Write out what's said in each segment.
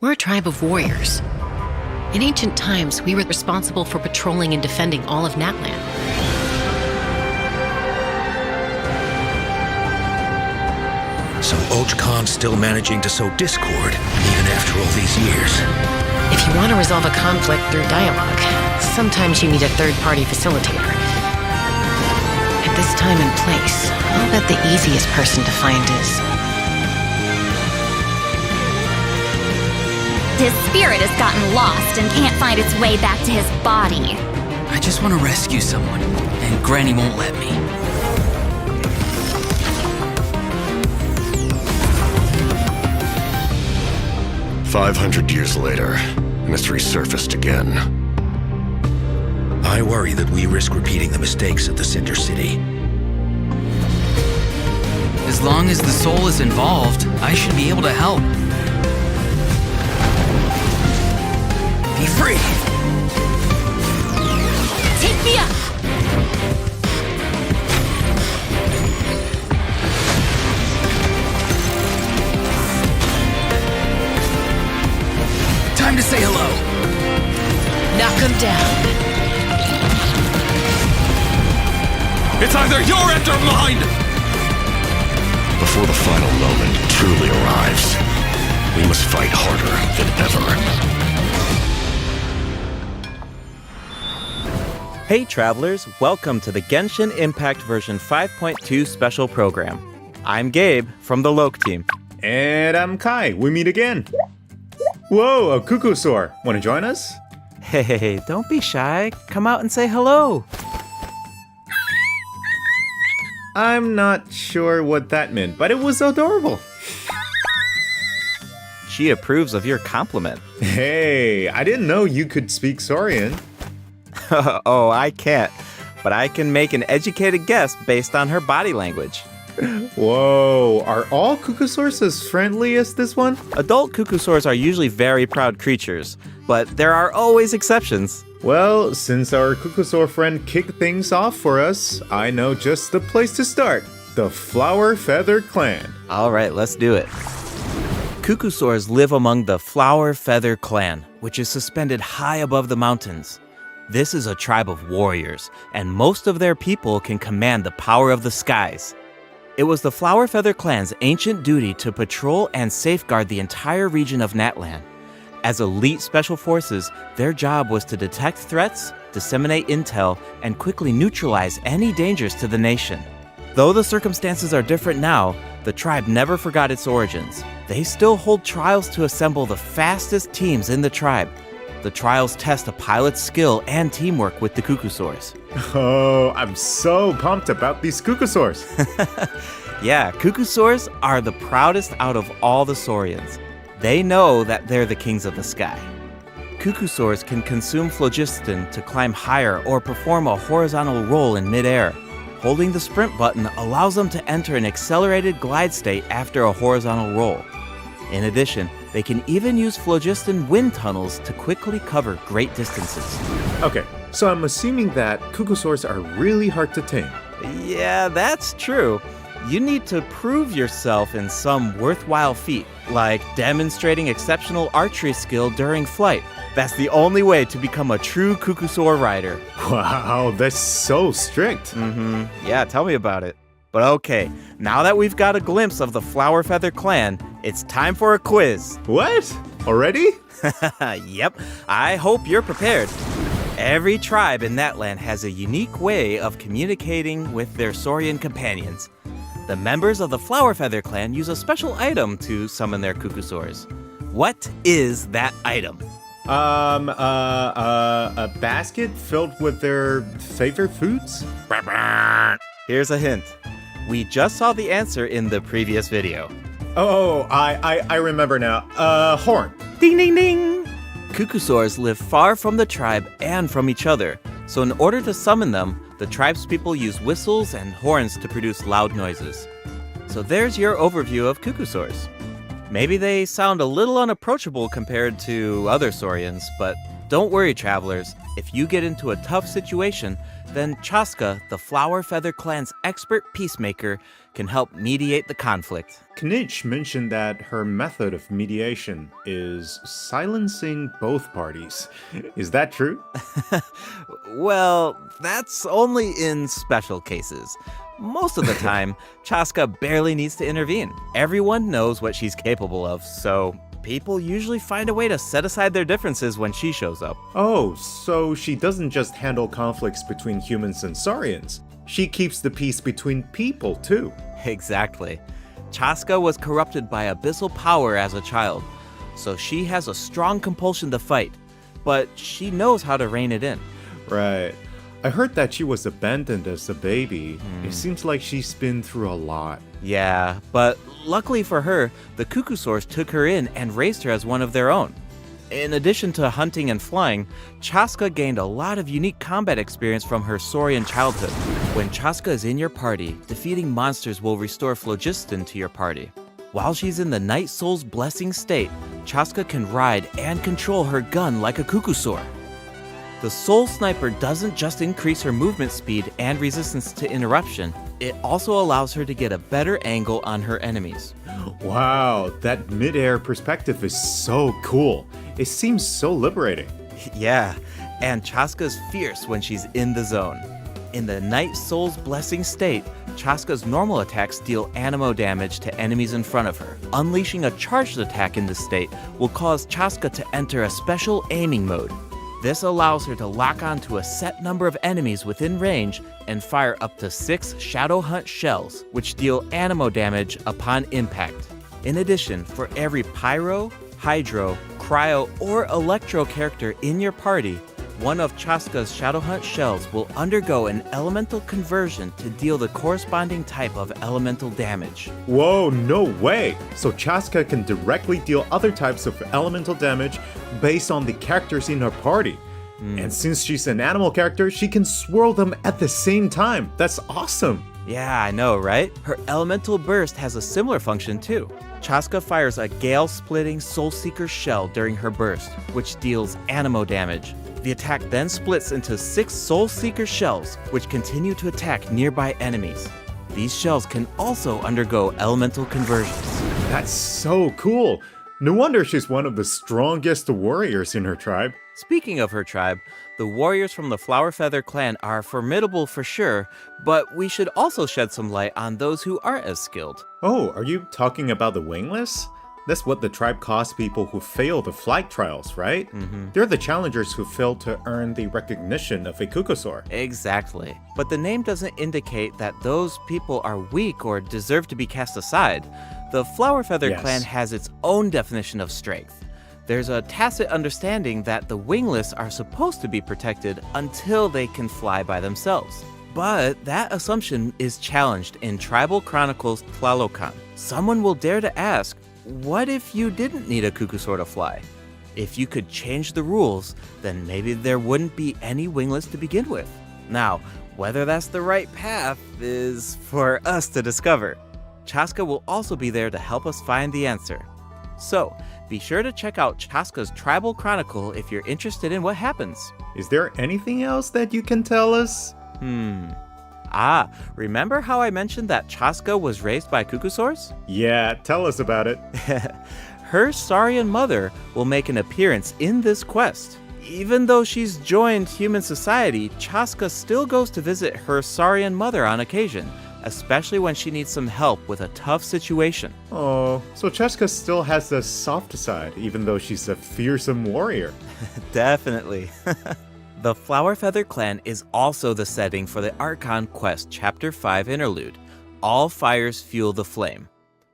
We're a tribe of warriors. In ancient times, we were responsible for patrolling and defending all of Natlan. So Oj Khan's still managing to sow discord, even after all these years. If you want to resolve a conflict through dialogue, sometimes you need a third-party facilitator. At this time and place, I'll bet the easiest person to find is... His spirit has gotten lost and can't find its way back to his body. I just want to rescue someone, and Granny won't let me. "500 years later, and it's resurfaced again. I worry that we risk repeating the mistakes of the Cinder City. As long as the soul is involved, I should be able to help. Be free! Take me up! Time to say hello! Knock him down. It's either your end or mine! Before the final moment truly arrives, we must fight harder than ever." Hey travelers, welcome to the Genshin Impact version 5.2 special program. I'm Gabe from the Loke team. And I'm Kai. We meet again. Whoa, a cuckoosaur. Want to join us? Hey, don't be shy. Come out and say hello. I'm not sure what that meant, but it was adorable. She approves of your compliment. Hey, I didn't know you could speak Saurian. Oh, I can't, but I can make an educated guess based on her body language. Whoa, are all cuckoosaurs as friendly as this one? Adult cuckoosaurs are usually very proud creatures, but there are always exceptions. Well, since our cuckoosaur friend kicked things off for us, I know just the place to start. The Flower Feather Clan. All right, let's do it. Cuckoosaurs live among the Flower Feather Clan, which is suspended high above the mountains. This is a tribe of warriors, and most of their people can command the power of the skies. It was the Flower Feather Clan's ancient duty to patrol and safeguard the entire region of Natlan. As elite special forces, their job was to detect threats, disseminate intel, and quickly neutralize any dangers to the nation. Though the circumstances are different now, the tribe never forgot its origins. They still hold trials to assemble the fastest teams in the tribe. The trials test a pilot's skill and teamwork with the cuckoosaurs. Oh, I'm so pumped about these cuckoosaurs. Yeah, cuckoosaurs are the proudest out of all the saurians. They know that they're the kings of the sky. Cuckoosaurs can consume phlogiston to climb higher or perform a horizontal roll in midair. Holding the sprint button allows them to enter an accelerated glide state after a horizontal roll. In addition, they can even use phlogiston wind tunnels to quickly cover great distances. Okay, so I'm assuming that cuckoosaurs are really hard to tame. Yeah, that's true. You need to prove yourself in some worthwhile feat, like demonstrating exceptional archery skill during flight. That's the only way to become a true cuckoosaur rider. Wow, that's so strict. Yeah, tell me about it. But okay, now that we've got a glimpse of the Flower Feather Clan, it's time for a quiz. What? Already? Yep, I hope you're prepared. Every tribe in Natlan has a unique way of communicating with their saurian companions. The members of the Flower Feather Clan use a special item to summon their cuckoosaurs. What is that item? A basket filled with their favorite foods? Here's a hint. We just saw the answer in the previous video. Oh, I remember now. Horn. Ding, ding, ding! Cuckoosaurs live far from the tribe and from each other, so in order to summon them, the tribe's people use whistles and horns to produce loud noises. So there's your overview of cuckoosaurs. Maybe they sound a little unapproachable compared to other saurians, but don't worry, travelers. If you get into a tough situation, then Chaska, the Flower Feather Clan's expert peacemaker, can help mediate the conflict. Knitch mentioned that her method of mediation is silencing both parties. Is that true? Well, that's only in special cases. Most of the time, Chaska barely needs to intervene. Everyone knows what she's capable of, so people usually find a way to set aside their differences when she shows up. Oh, so she doesn't just handle conflicts between humans and Saurians. She keeps the peace between people, too. Exactly. Chaska was corrupted by abyssal power as a child, so she has a strong compulsion to fight, but she knows how to rein it in. Right. I heard that she was abandoned as a baby. It seems like she's been through a lot. Yeah, but luckily for her, the Cuckoosaurs took her in and raised her as one of their own. In addition to hunting and flying, Chaska gained a lot of unique combat experience from her Saurian childhood. When Chaska is in your party, defeating monsters will restore phlogiston to your party. While she's in the Night Soul's blessing state, Chaska can ride and control her gun like a Cuckoosaur. The Soul Sniper doesn't just increase her movement speed and resistance to interruption, it also allows her to get a better angle on her enemies. Wow, that mid-air perspective is so cool. It seems so liberating. Yeah, and Chaska's fierce when she's in the zone. In the Night Soul's blessing state, Chaska's normal attacks deal animo damage to enemies in front of her. Unleashing a charged attack in this state will cause Chaska to enter a special aiming mode. This allows her to lock onto a set number of enemies within range and fire up to 6 Shadow Hunt shells, which deal animo damage upon impact. In addition, for every Pyro, Hydro, Cryo, or Electro character in your party, one of Chaska's Shadow Hunt shells will undergo an elemental conversion to deal the corresponding type of elemental damage. Whoa, no way! So Chaska can directly deal other types of elemental damage based on the characters in her party. And since she's an animal character, she can swirl them at the same time. That's awesome! Yeah, I know, right? Her elemental burst has a similar function too. Chaska fires a gale-splitting Soul Seeker shell during her burst, which deals animo damage. The attack then splits into 6 Soul Seeker shells, which continue to attack nearby enemies. These shells can also undergo elemental conversions. That's so cool! No wonder she's one of the strongest warriors in her tribe. Speaking of her tribe, the warriors from the Flower Feather clan are formidable for sure, but we should also shed some light on those who aren't as skilled. Oh, are you talking about the wingless? That's what the tribe calls people who fail the flight trials, right? They're the challengers who fail to earn the recognition of a Cuckoosaur. Exactly. But the name doesn't indicate that those people are weak or deserve to be cast aside. The Flower Feather clan has its own definition of strength. There's a tacit understanding that the wingless are supposed to be protected until they can fly by themselves. But that assumption is challenged in Tribal Chronicles Tlalocan. Someone will dare to ask, what if you didn't need a Cuckoosaur to fly? If you could change the rules, then maybe there wouldn't be any wingless to begin with. Now, whether that's the right path is for us to discover. Chaska will also be there to help us find the answer. So, be sure to check out Chaska's Tribal Chronicle if you're interested in what happens. Is there anything else that you can tell us? Remember how I mentioned that Chaska was raised by Cuckoosaurs? Yeah, tell us about it. Her Saurian mother will make an appearance in this quest. Even though she's joined human society, Chaska still goes to visit her Saurian mother on occasion, especially when she needs some help with a tough situation. Oh, so Chaska still has a soft side, even though she's a fearsome warrior. Definitely. The Flower Feather clan is also the setting for the Archon Quest Chapter 5 interlude, All Fires Fuel the Flame.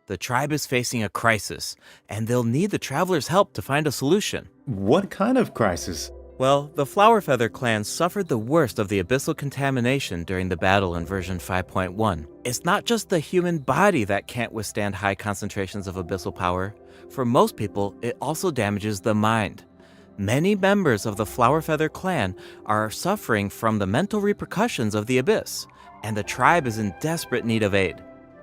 The tribe is facing a crisis, and they'll need the traveler's help to find a solution. What kind of crisis? Well, the Flower Feather clan suffered the worst of the abyssal contamination during the battle in version 5.1. It's not just the human body that can't withstand high concentrations of abyssal power. For most people, it also damages the mind. Many members of the Flower Feather clan are suffering from the mental repercussions of the abyss, and the tribe is in desperate need of aid.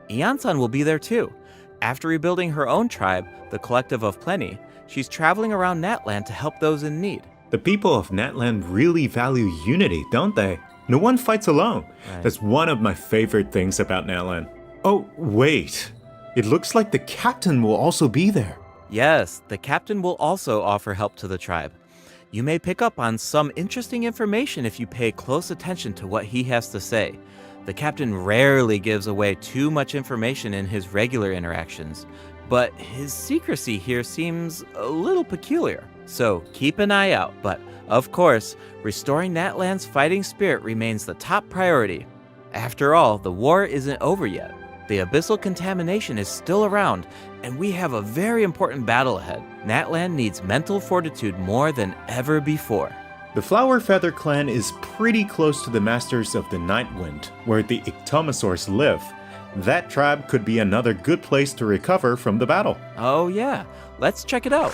Iansan will be there too. After rebuilding her own tribe, the Collective of Plenty, she's traveling around Natland to help those in need. The people of Natland really value unity, don't they? No one fights alone. Right. That's one of my favorite things about Natlan. Oh, wait. It looks like the captain will also be there. Yes, the captain will also offer help to the tribe. You may pick up on some interesting information if you pay close attention to what he has to say. The captain rarely gives away too much information in his regular interactions, but his secrecy here seems a little peculiar. So keep an eye out, but of course, restoring Natlan's fighting spirit remains the top priority. After all, the war isn't over yet. The abyssal contamination is still around, and we have a very important battle ahead. Natlan needs mental fortitude more than ever before. The Flower Feather clan is pretty close to the Masters of the Night Wind, where the Ictomosaurs live. That tribe could be another good place to recover from the battle. Oh yeah, let's check it out.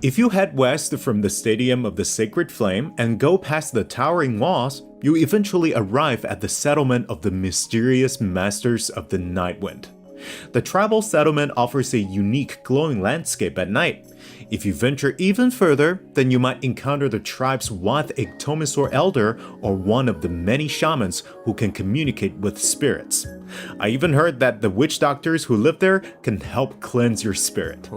If you head west from the Stadium of the Sacred Flame and go past the towering walls, you eventually arrive at the settlement of the mysterious Masters of the Night Wind. The tribal settlement offers a unique glowing landscape at night. If you venture even further, then you might encounter the tribe's Wath Ictomosaur Elder or one of the many shamans who can communicate with spirits. I even heard that the witch doctors who live there can help cleanse your spirit.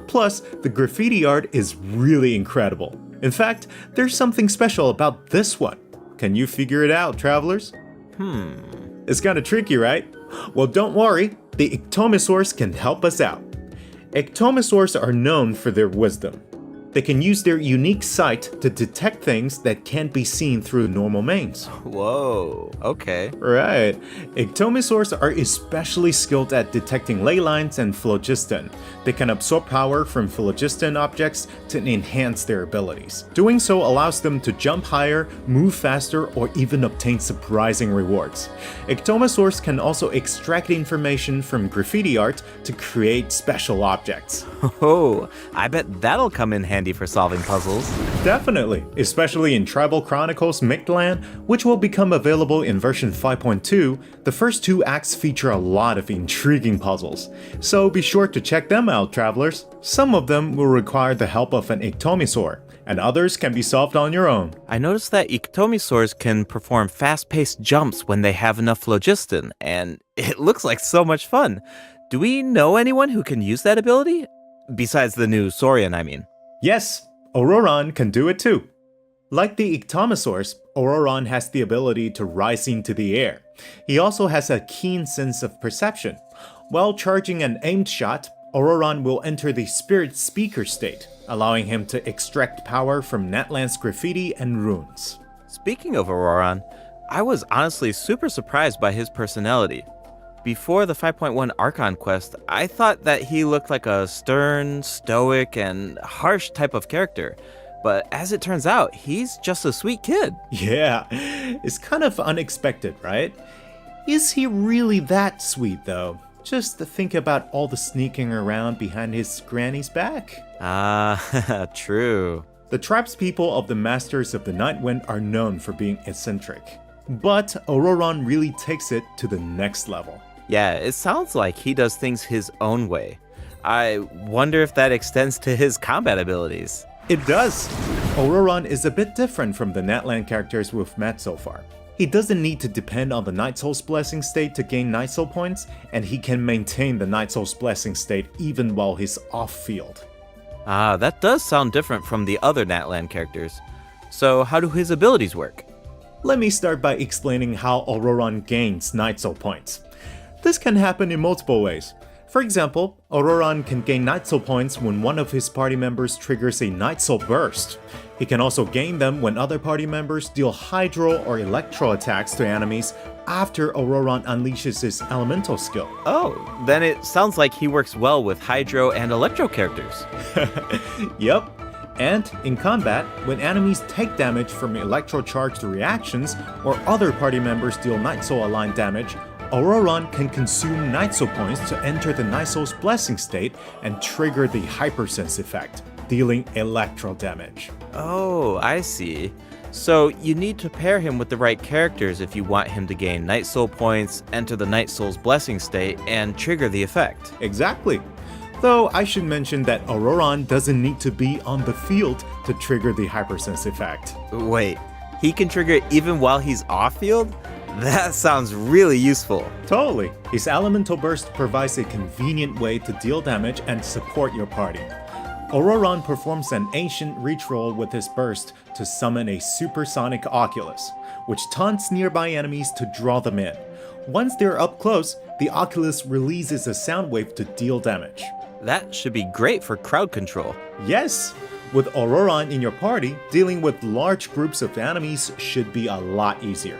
Plus, the graffiti art is really incredible. In fact, there's something special about this one. Can you figure it out, travelers? It's kinda tricky, right? Well, don't worry, the Ictomosaurs can help us out. Ictomosaurs are known for their wisdom. They can use their unique sight to detect things that can't be seen through normal mains. Whoa, okay. Right. Ictomosaurs are especially skilled at detecting ley lines and phlogiston. They can absorb power from phlogiston objects to enhance their abilities. Doing so allows them to jump higher, move faster, or even obtain surprising rewards. Ictomosaurs can also extract information from graffiti art to create special objects. Oh, I bet that'll come in handy for solving puzzles. Definitely, especially in Tribal Chronicles Mictlan, which will become available in version 5.2. The first 2 acts feature a lot of intriguing puzzles, so be sure to check them out, travelers. Some of them will require the help of an Ictomosaur, and others can be solved on your own. I noticed that Ictomosaurs can perform fast-paced jumps when they have enough phlogiston, and it looks like so much fun. Do we know anyone who can use that ability? Besides the new Saurian, I mean. Yes, Auroron can do it too. Like the Ictomosaurs, Auroron has the ability to rise into the air. He also has a keen sense of perception. While charging an aimed shot, Auroron will enter the Spirit Speaker state, allowing him to extract power from Natlan's graffiti and runes. Speaking of Auroron, I was honestly super surprised by his personality. Before the 5.1 Archon quest, I thought that he looked like a stern, stoic, and harsh type of character. But as it turns out, he's just a sweet kid. Yeah, it's kind of unexpected, right? Is he really that sweet though? Just to think about all the sneaking around behind his granny's back. Ah, true. The tribespeople of the Masters of the Night Wind are known for being eccentric. But Auroron really takes it to the next level. Yeah, it sounds like he does things his own way. I wonder if that extends to his combat abilities. It does. Auroron is a bit different from the Natlan characters we've met so far. He doesn't need to depend on the Night Soul's Blessing state to gain Night Soul points, and he can maintain the Night Soul's Blessing state even while he's off-field. Ah, that does sound different from the other Natlan characters. So how do his abilities work? Let me start by explaining how Auroron gains Night Soul points. This can happen in multiple ways. For example, Auroron can gain Night Soul points when one of his party members triggers a Night Soul burst. He can also gain them when other party members deal Hydro or Electro attacks to enemies after Auroron unleashes his elemental skill. Oh, then it sounds like he works well with Hydro and Electro characters. Yep. And in combat, when enemies take damage from electro-charged reactions or other party members deal Night Soul aligned damage, Auroron can consume Night Soul points to enter the Night Soul's Blessing state and trigger the Hypersense effect, dealing electro damage. Oh, I see. So you need to pair him with the right characters if you want him to gain Night Soul points, enter the Night Soul's Blessing state, and trigger the effect. Exactly. Though I should mention that Auroron doesn't need to be on the field to trigger the Hypersense effect. Wait, He can trigger it even while he's off-field? That sounds really useful. Totally. His elemental burst provides a convenient way to deal damage and support your party. Auroron performs an ancient reach roll with his burst to summon a supersonic Oculus, which taunts nearby enemies to draw them in. Once they're up close, the Oculus releases a sound wave to deal damage. That should be great for crowd control. Yes! With Auroron in your party, dealing with large groups of enemies should be a lot easier.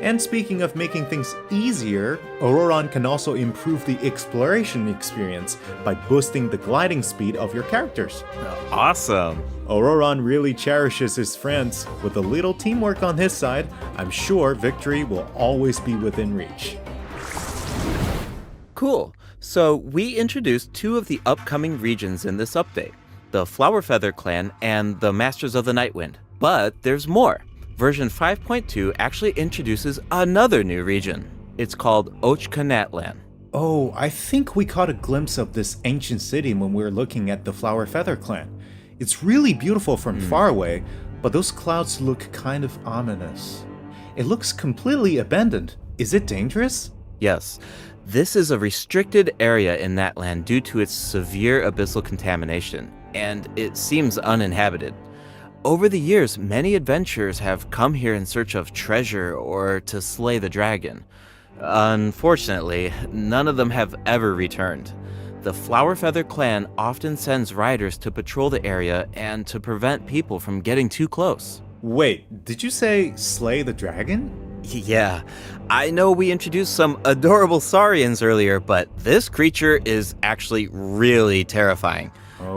And speaking of making things easier, Auroron can also improve the exploration experience by boosting the gliding speed of your characters. Awesome. Auroron really cherishes his friends. With a little teamwork on his side, I'm sure victory will always be within reach. Cool. So we introduced two of the upcoming regions in this update, the Flower Feather Clan and the Masters of the Nightwind. But there's more. Version 5.2 actually introduces another new region. It's called Ochkanatlan. Oh, I think we caught a glimpse of this ancient city when we were looking at the Flower Feather Clan. It's really beautiful from far away, but those clouds look kind of ominous. It looks completely abandoned. Is it dangerous? Yes, this is a restricted area in that land due to its severe abyssal contamination, and it seems uninhabited. Over the years, many adventurers have come here in search of treasure or to slay the dragon. Unfortunately, none of them have ever returned. The Flower Feather Clan often sends riders to patrol the area and to prevent people from getting too close. Wait, did you say slay the dragon? Yeah, I know we introduced some adorable saurians earlier, but this creature is actually really terrifying.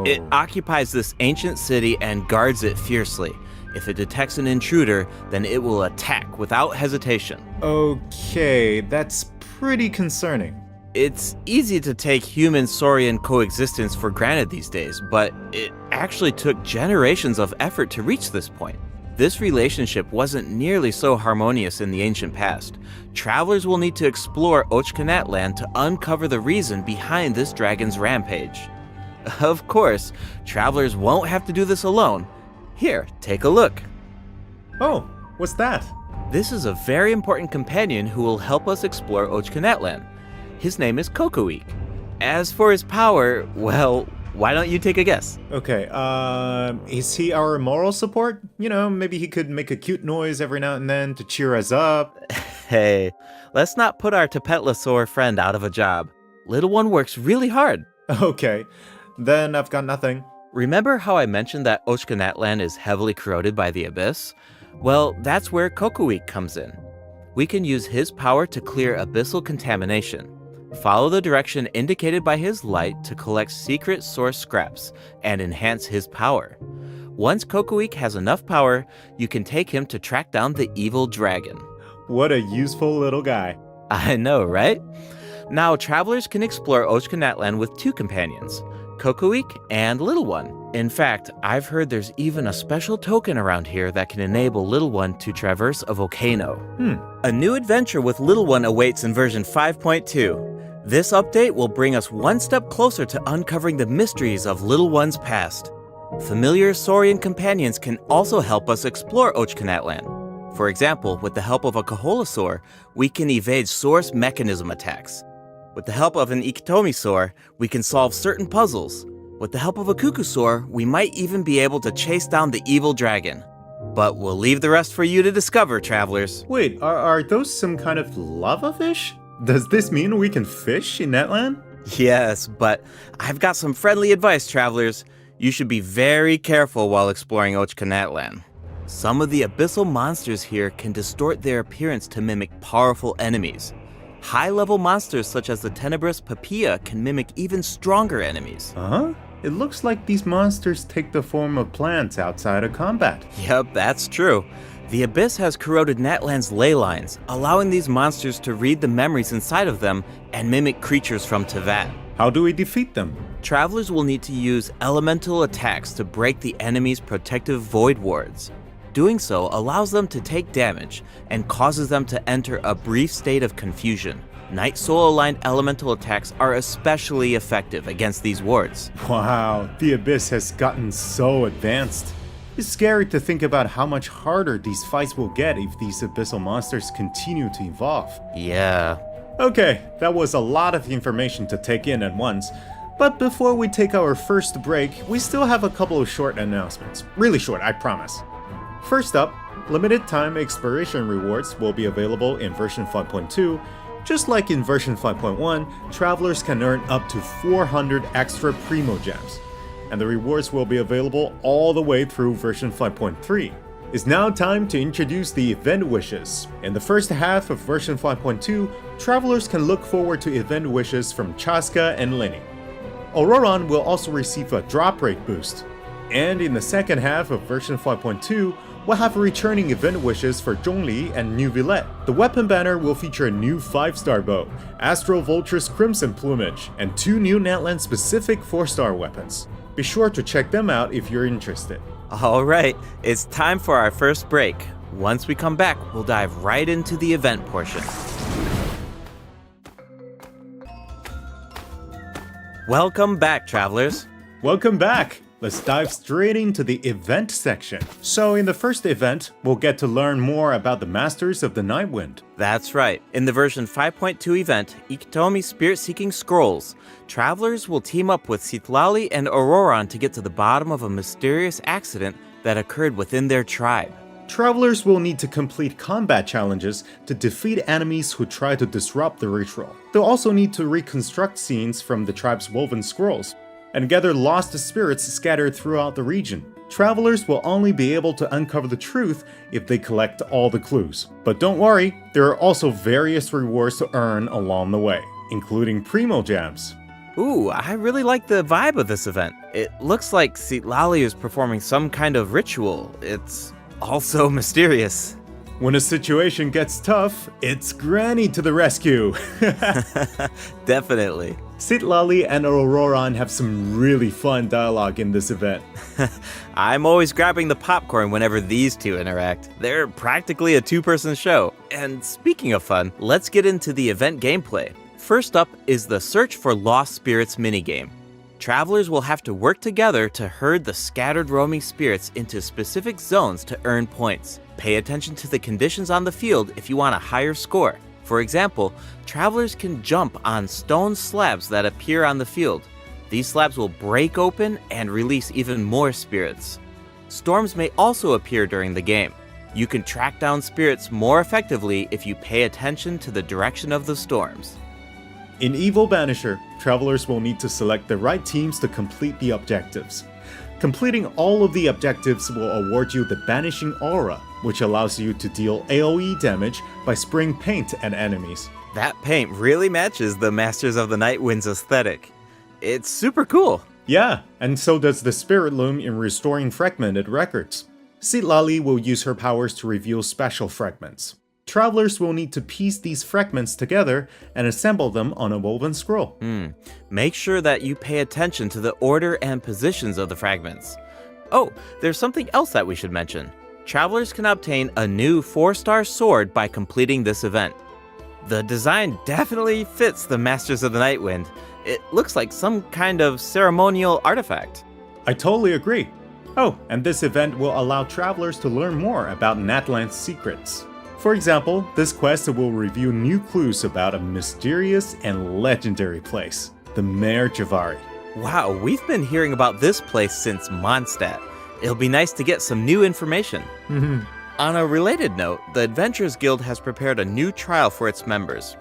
It occupies this ancient city and guards it fiercely. If it detects an intruder, then it will attack without hesitation. Okay, that's pretty concerning. It's easy to take human-saurian coexistence for granted these days, but it actually took generations of effort to reach this point. This relationship wasn't nearly so harmonious in the ancient past. Travelers will need to explore Ochkanatlan to uncover the reason behind this dragon's rampage. Of course, travelers won't have to do this alone. Here, take a look. Oh, what's that? This is a very important companion who will help us explore Ochkanatlan. His name is Kokoik. As for his power, well, why don't you take a guess? Okay, is he our moral support? You know, maybe he could make a cute noise every now and then to cheer us up. Hey, let's not put our Tapetlosaur friend out of a job. Little one works really hard. Okay, then I've got nothing. Remember how I mentioned that Ochkanatlan is heavily corroded by the abyss? Well, that's where Kokoik comes in. We can use his power to clear abyssal contamination. Follow the direction indicated by his light to collect secret source scraps and enhance his power. Once Kokoik has enough power, you can take him to track down the evil dragon. What a useful little guy. I know, right? Now, travelers can explore Ochkanatlan with two companions, Kokoik and Little One. In fact, I've heard there's even a special token around here that can enable Little One to traverse a volcano. A new adventure with Little One awaits in version 5.2. This update will bring us one step closer to uncovering the mysteries of Little One's past. Familiar saurian companions can also help us explore Ochkanatlan. For example, with the help of a Kaholasaur, we can evade source mechanism attacks. With the help of an Ikitomisaur, we can solve certain puzzles. With the help of a Kukusaur, we might even be able to chase down the evil dragon. But we'll leave the rest for you to discover, travelers. Wait, are those some kind of lava fish? Does this mean we can fish in Netland? Yes, but I've got some friendly advice, travelers. You should be very careful while exploring Ochkanatlan. Some of the abyssal monsters here can distort their appearance to mimic powerful enemies. High-level monsters such as the tenebrous Papilla can mimic even stronger enemies. Huh? It looks like these monsters take the form of plants outside of combat. Yep, that's true. The Abyss has corroded Natlan's ley lines, allowing these monsters to read the memories inside of them and mimic creatures from Tevat. How do we defeat them? Travelers will need to use elemental attacks to break the enemy's protective void wards. Doing so allows them to take damage and causes them to enter a brief state of confusion. Night Soul-aligned elemental attacks are especially effective against these wards. Wow, the Abyss has gotten so advanced. It's scary to think about how much harder these fights will get if these abyssal monsters continue to evolve. Yeah. Okay, that was a lot of information to take in at once. But before we take our first break, we still have a couple of short announcements. Really short, I promise. First up, limited time exploration rewards will be available in version 5.2. Just like in version 5.1, travelers can earn up to 400 extra Primo Gems. And the rewards will be available all the way through version 5.3. It's now time to introduce the event wishes. In the first half of version 5.2, travelers can look forward to event wishes from Chaska and Lynnie. Auroron will also receive a drop rate boost. And in the second half of version 5.2, we'll have returning event wishes for Zhongli and New Villette. The weapon banner will feature a new 5-star bow, Astral Vulture's Crimson Plumage, and 2 new Natlan specific 4-star weapons. Be sure to check them out if you're interested. Alright, it's time for our first break. Once we come back, we'll dive right into the event portion. Welcome back, travelers. Welcome back! Let's dive straight into the event section. So in the first event, we'll get to learn more about the Masters of the Nightwind. That's right. In the version 5.2 event, Ikitomi Spirit-Seeking Scrolls, travelers will team up with Citlali and Auroron to get to the bottom of a mysterious accident that occurred within their tribe. Travelers will need to complete combat challenges to defeat enemies who try to disrupt the ritual. They'll also need to reconstruct scenes from the tribe's woven scrolls and gather lost spirits scattered throughout the region. Travelers will only be able to uncover the truth if they collect all the clues. But don't worry, there are also various rewards to earn along the way, including Primo Gems. Ooh, I really like the vibe of this event. It looks like Citlali is performing some kind of ritual. It's also mysterious. When a situation gets tough, it's Granny to the rescue. Definitely. Citlali and Auroron have some really fun dialogue in this event. I'm always grabbing the popcorn whenever these two interact. They're practically a two-person show. And speaking of fun, let's get into the event gameplay. First up is the Search for Lost Spirits minigame. Travelers will have to work together to herd the scattered roaming spirits into specific zones to earn points. Pay attention to the conditions on the field if you want a higher score. For example, travelers can jump on stone slabs that appear on the field. These slabs will break open and release even more spirits. Storms may also appear during the game. You can track down spirits more effectively if you pay attention to the direction of the storms. In Evil Banisher, travelers will need to select the right teams to complete the objectives. Completing all of the objectives will award you the Banishing Aura, which allows you to deal AoE damage by spraying paint at enemies. That paint really matches the Masters of the Nightwind's aesthetic. It's super cool. Yeah, and so does the Spirit Loom in restoring fragmented records. Citlali will use her powers to reveal special fragments. Travelers will need to piece these fragments together and assemble them on a woven scroll. Make sure that you pay attention to the order and positions of the fragments. Oh, there's something else that we should mention. Travelers can obtain a new 4-star sword by completing this event. The design definitely fits the Masters of the Nightwind. It looks like some kind of ceremonial artifact. I totally agree. Oh, and this event will allow travelers to learn more about Natlan's secrets. For example, this quest will reveal new clues about a mysterious and legendary place, the Mare Javari. Wow, we've been hearing about this place since Mondstadt. It'll be nice to get some new information. On a related note, the Adventurers Guild has prepared a new trial for its members.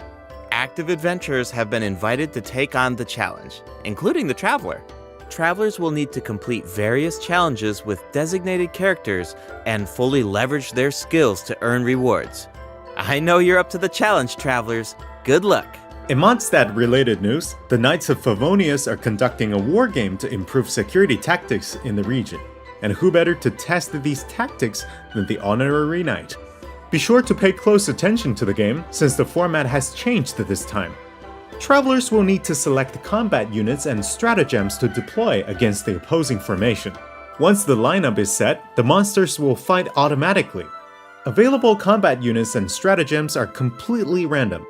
Active adventurers have been invited to take on the challenge, including the Traveler. Travelers will need to complete various challenges with designated characters and fully leverage their skills to earn rewards. I know you're up to the challenge, Travelers. Good luck! In Mondstadt-related news, the Knights of Favonius are conducting a war game to improve security tactics in the region. And who better to test these tactics than the Honorary Knight? Be sure to pay close attention to the game, since the format has changed this time. Travelers will need to select combat units and stratagems to deploy against the opposing formation. Once the lineup is set, the monsters will fight automatically. Available combat units and stratagems are completely random,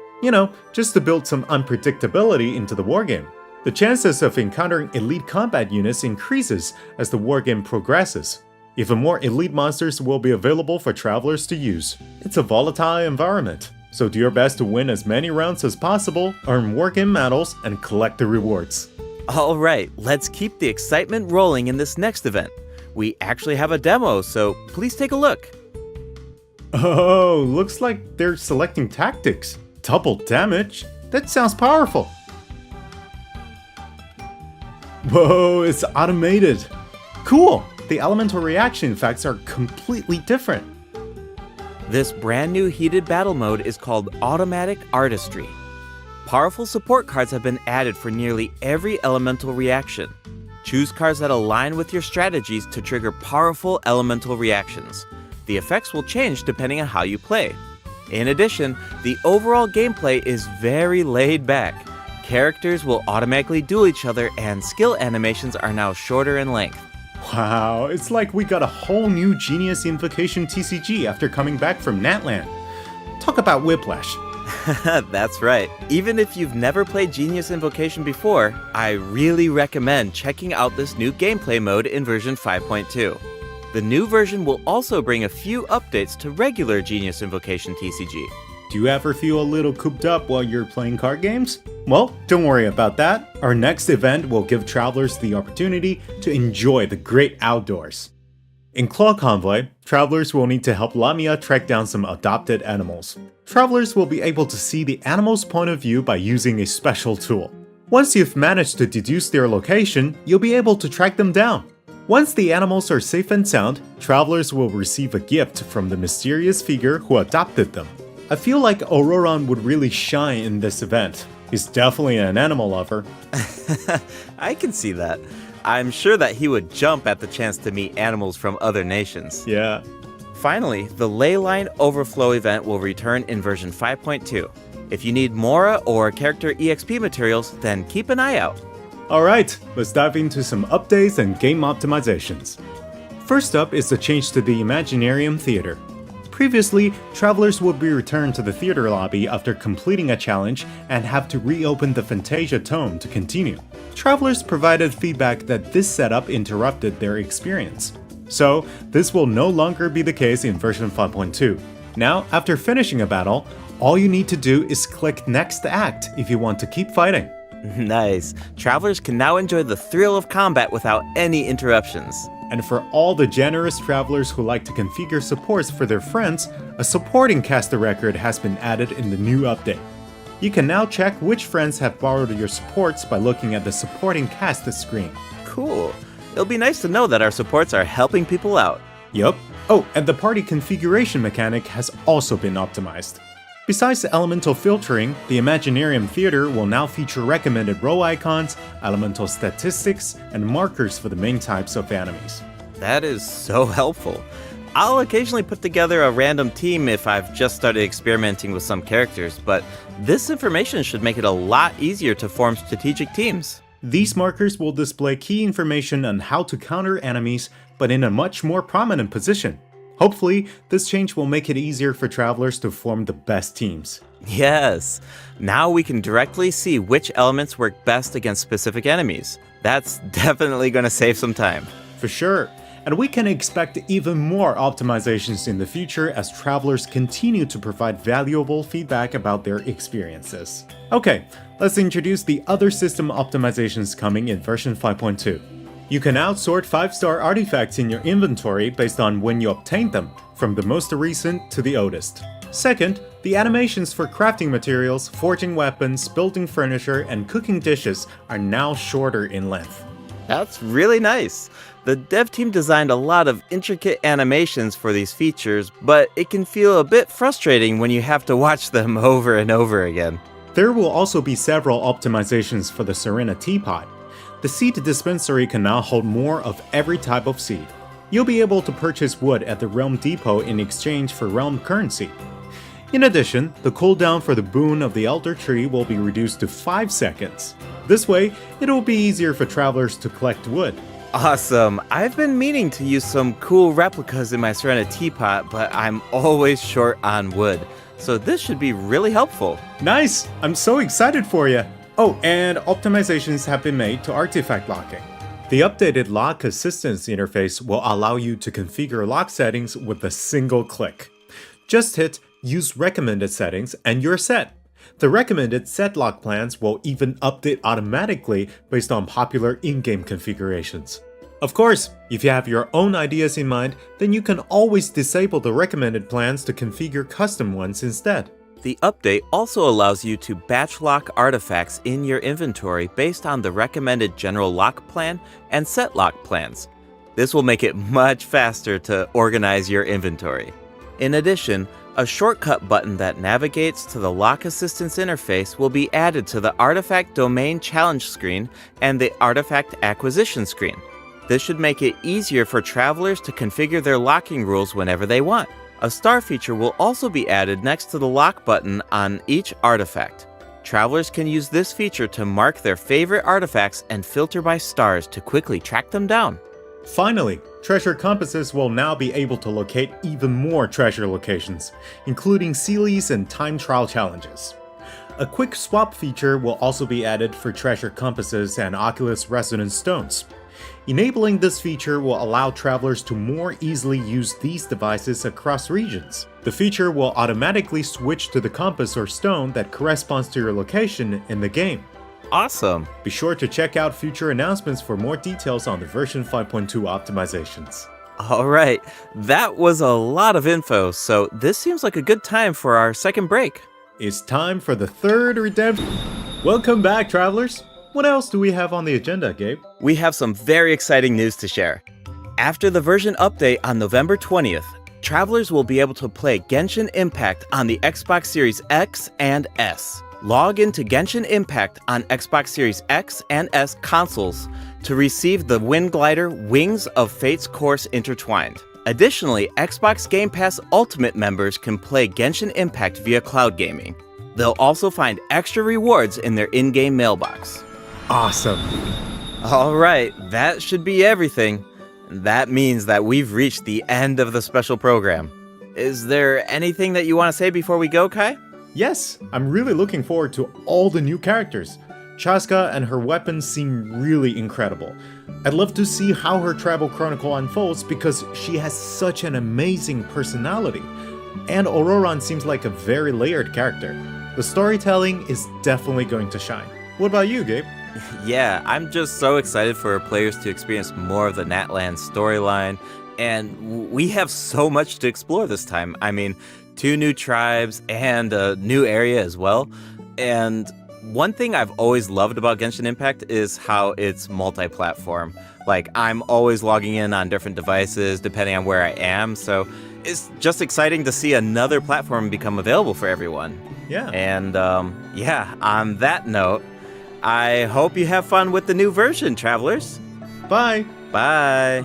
just to build some unpredictability into the wargame. The chances of encountering elite combat units increases as the wargame progresses. Even more elite monsters will be available for travelers to use. It's a volatile environment, so do your best to win as many rounds as possible, earn more game medals, and collect the rewards. Alright, let's keep the excitement rolling in this next event. We actually have a demo, so please take a look. Oh, looks like they're selecting tactics. Double damage? That sounds powerful. Whoa, it's automated. Cool! The elemental reaction effects are completely different. This brand new heated battle mode is called Automatic Artistry. Powerful support cards have been added for nearly every elemental reaction. Choose cards that align with your strategies to trigger powerful elemental reactions. The effects will change depending on how you play. In addition, the overall gameplay is very laid back. Characters will automatically duel each other and skill animations are now shorter in length. Wow, it's like we got a whole new Genius Invocation TCG after coming back from Natland. Talk about whiplash. That's right. Even if you've never played Genius Invocation before, I really recommend checking out this new gameplay mode in version 5.2. The new version will also bring a few updates to regular Genius Invocation TCG. Do you ever feel a little cooped up while you're playing card games? Well, don't worry about that. Our next event will give travelers the opportunity to enjoy the great outdoors. In Claw Convoy, travelers will need to help Lamia track down some adopted animals. Travelers will be able to see the animal's point of view by using a special tool. Once you've managed to deduce their location, you'll be able to track them down. Once the animals are safe and sound, travelers will receive a gift from the mysterious figure who adopted them. I feel like Auroron would really shine in this event. He's definitely an animal lover. I can see that. I'm sure that he would jump at the chance to meet animals from other nations. Yeah. Finally, the Leyline Overflow event will return in version 5.2. If you need Mora or character EXP materials, then keep an eye out. Alright, let's dive into some updates and game optimizations. First up is the change to the Imaginarium Theater. Previously, travelers would be returned to the theater lobby after completing a challenge and have to reopen the Fantasia Tome to continue. Travelers provided feedback that this setup interrupted their experience. So, this will no longer be the case in version 5.2. Now, after finishing a battle, all you need to do is click Next Act if you want to keep fighting. Nice. Travelers can now enjoy the thrill of combat without any interruptions. And for all the generous travelers who like to configure supports for their friends, a supporting caster record has been added in the new update. You can now check which friends have borrowed your supports by looking at the supporting cast screen. Cool. It'll be nice to know that our supports are helping people out. Yup. Oh, and the party configuration mechanic has also been optimized. Besides the elemental filtering, the Imaginarium Theater will now feature recommended row icons, elemental statistics, and markers for the main types of enemies. That is so helpful. I'll occasionally put together a random team if I've just started experimenting with some characters, but this information should make it a lot easier to form strategic teams. These markers will display key information on how to counter enemies, but in a much more prominent position. Hopefully, this change will make it easier for travelers to form the best teams. Yes! Now we can directly see which elements work best against specific enemies. That's definitely gonna save some time. For sure. And we can expect even more optimizations in the future as travelers continue to provide valuable feedback about their experiences. Okay, let's introduce the other system optimizations coming in version 5.2. You can now sort 5-star artifacts in your inventory based on when you obtained them, from the most recent to the oldest. Second, the animations for crafting materials, forging weapons, building furniture, and cooking dishes are now shorter in length. That's really nice. The dev team designed a lot of intricate animations for these features, but it can feel a bit frustrating when you have to watch them over and over again. There will also be several optimizations for the Serena Teapot. The seed dispensary can now hold more of every type of seed. You'll be able to purchase wood at the Realm Depot in exchange for Realm currency. In addition, the cooldown for the boon of the Elder Tree will be reduced to 5 seconds. This way, it'll be easier for travelers to collect wood. Awesome! I've been meaning to use some cool replicas in my Serena Teapot, but I'm always short on wood. So this should be really helpful. Nice! I'm so excited for you! Oh, and optimizations have been made to artifact locking. The updated lock assistance interface will allow you to configure lock settings with a single click. Just hit Use Recommended Settings and you're set. The recommended set lock plans will even update automatically based on popular in-game configurations. Of course, if you have your own ideas in mind, then you can always disable the recommended plans to configure custom ones instead. The update also allows you to batch lock artifacts in your inventory based on the recommended general lock plan and set lock plans. This will make it much faster to organize your inventory. In addition, a shortcut button that navigates to the lock assistance interface will be added to the artifact domain challenge screen and the artifact acquisition screen. This should make it easier for travelers to configure their locking rules whenever they want. A star feature will also be added next to the lock button on each artifact. Travelers can use this feature to mark their favorite artifacts and filter by stars to quickly track them down. Finally, treasure compasses will now be able to locate even more treasure locations, including Sealies and time trial challenges. A quick swap feature will also be added for treasure compasses and Oculus resonance stones. Enabling this feature will allow travelers to more easily use these devices across regions. The feature will automatically switch to the compass or stone that corresponds to your location in the game. Awesome! Be sure to check out future announcements for more details on the version 5.2 optimizations. Alright, that was a lot of info, so this seems like a good time for our second break. It's time for the third redemption. Welcome back, travelers! What else do we have on the agenda, Gabe? We have some very exciting news to share. After the version update on November 20th, travelers will be able to play Genshin Impact on the Xbox Series X and S. Log into Genshin Impact on Xbox Series X and S consoles to receive the Wind Glider Wings of Fate's Course Intertwined. Additionally, Xbox Game Pass Ultimate members can play Genshin Impact via cloud gaming. They'll also find extra rewards in their in-game mailbox. Awesome. Alright, that should be everything. That means that we've reached the end of the special program. Is there anything that you want to say before we go, Kai? Yes, I'm really looking forward to all the new characters. Chaska and her weapons seem really incredible. I'd love to see how her travel chronicle unfolds because she has such an amazing personality. And Auroran seems like a very layered character. The storytelling is definitely going to shine. What about you, Gabe? Yeah, I'm just so excited for players to experience more of the Natlan storyline, and we have so much to explore this time. I mean, 2 new tribes and a new area as well. And one thing I've always loved about Genshin Impact is how it's multi-platform. Like, I'm always logging in on different devices depending on where I am, so it's just exciting to see another platform become available for everyone. Yeah. And yeah, on that note, I hope you have fun with the new version, travelers. Bye. Bye.